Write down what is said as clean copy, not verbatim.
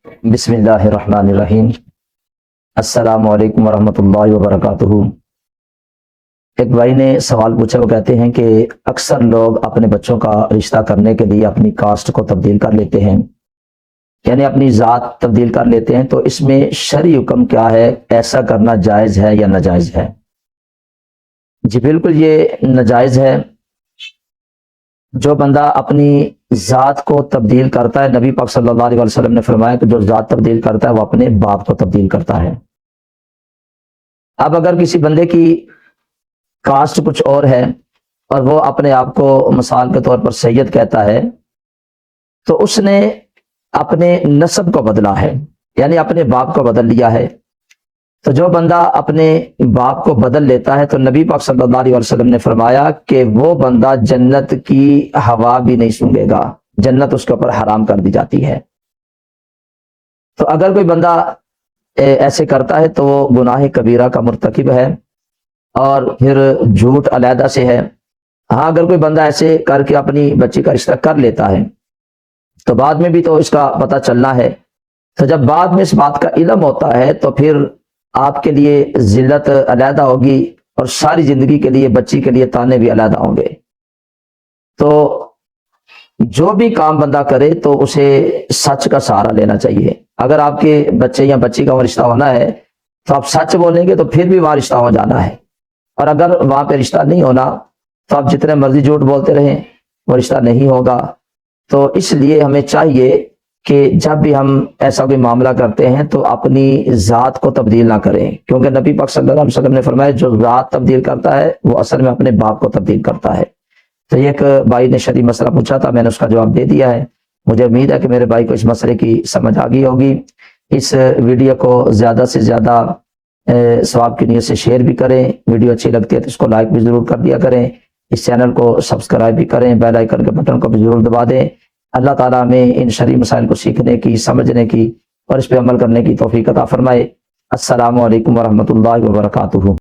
بسم اللہ الرحمن الرحیم۔ السلام علیکم ورحمۃ اللہ وبرکاتہ۔ ایک بھائی نے سوال پوچھا، وہ کہتے ہیں کہ اکثر لوگ اپنے بچوں کا رشتہ کرنے کے لیے اپنی کاسٹ کو تبدیل کر لیتے ہیں، یعنی اپنی ذات تبدیل کر لیتے ہیں، تو اس میں شرعی حکم کیا ہے؟ ایسا کرنا جائز ہے یا ناجائز ہے؟ جی بالکل یہ ناجائز ہے۔ جو بندہ اپنی ذات کو تبدیل کرتا ہے، نبی پاک صلی اللہ علیہ وسلم نے فرمایا کہ جو ذات تبدیل کرتا ہے وہ اپنے باپ کو تبدیل کرتا ہے۔ اب اگر کسی بندے کی کاسٹ کچھ اور ہے اور وہ اپنے آپ کو مثال کے طور پر سید کہتا ہے، تو اس نے اپنے نسب کو بدلا ہے، یعنی اپنے باپ کو بدل لیا ہے۔ تو جو بندہ اپنے باپ کو بدل لیتا ہے تو نبی پاک صلی اللہ علیہ وسلم نے فرمایا کہ وہ بندہ جنت کی ہوا بھی نہیں سونگھے گا، جنت اس کے اوپر حرام کر دی جاتی ہے۔ تو اگر کوئی بندہ ایسے کرتا ہے تو وہ گناہ کبیرہ کا مرتکب ہے، اور پھر جھوٹ علیحدہ سے ہے۔ ہاں اگر کوئی بندہ ایسے کر کے اپنی بچی کا رشتہ کر لیتا ہے تو بعد میں بھی تو اس کا پتہ چلنا ہے، تو جب بعد میں اس بات کا علم ہوتا ہے تو پھر آپ کے لیے ذلت علیحدہ ہوگی، اور ساری زندگی کے لیے بچی کے لیے تانے بھی علیحدہ ہوں گے۔ تو جو بھی کام بندہ کرے تو اسے سچ کا سہارا لینا چاہیے۔ اگر آپ کے بچے یا بچی کا وہ رشتہ ہونا ہے تو آپ سچ بولیں گے تو پھر بھی وہاں رشتہ ہو جانا ہے، اور اگر وہاں پہ رشتہ نہیں ہونا تو آپ جتنے مرضی جھوٹ بولتے رہیں وہ رشتہ نہیں ہوگا۔ تو اس لیے ہمیں چاہیے کہ جب بھی ہم ایسا کوئی معاملہ کرتے ہیں تو اپنی ذات کو تبدیل نہ کریں، کیونکہ نبی پاک صلی اللہ علیہ وسلم نے فرمایا جو ذات تبدیل کرتا ہے وہ اصل میں اپنے باپ کو تبدیل کرتا ہے۔ تو یہ ایک بھائی نے شرعی مسئلہ پوچھا تھا، میں نے اس کا جواب دے دیا ہے۔ مجھے امید ہے کہ میرے بھائی کو اس مسئلے کی سمجھ آ گئی ہوگی۔ اس ویڈیو کو زیادہ سے زیادہ ثواب کی نیت سے شیئر بھی کریں، ویڈیو اچھی لگتی ہے تو اس کو لائک بھی ضرور کر دیا کریں، اس چینل کو سبسکرائب بھی کریں، بیل آئیکن کے بٹن کو بھی ضرور دبا دیں۔ اللہ تعالیٰ ہمیں ان شرعی مسائل کو سیکھنے کی، سمجھنے کی اور اس پہ عمل کرنے کی توفیق عطا فرمائے۔ السلام علیکم ورحمۃ اللہ وبرکاتہ۔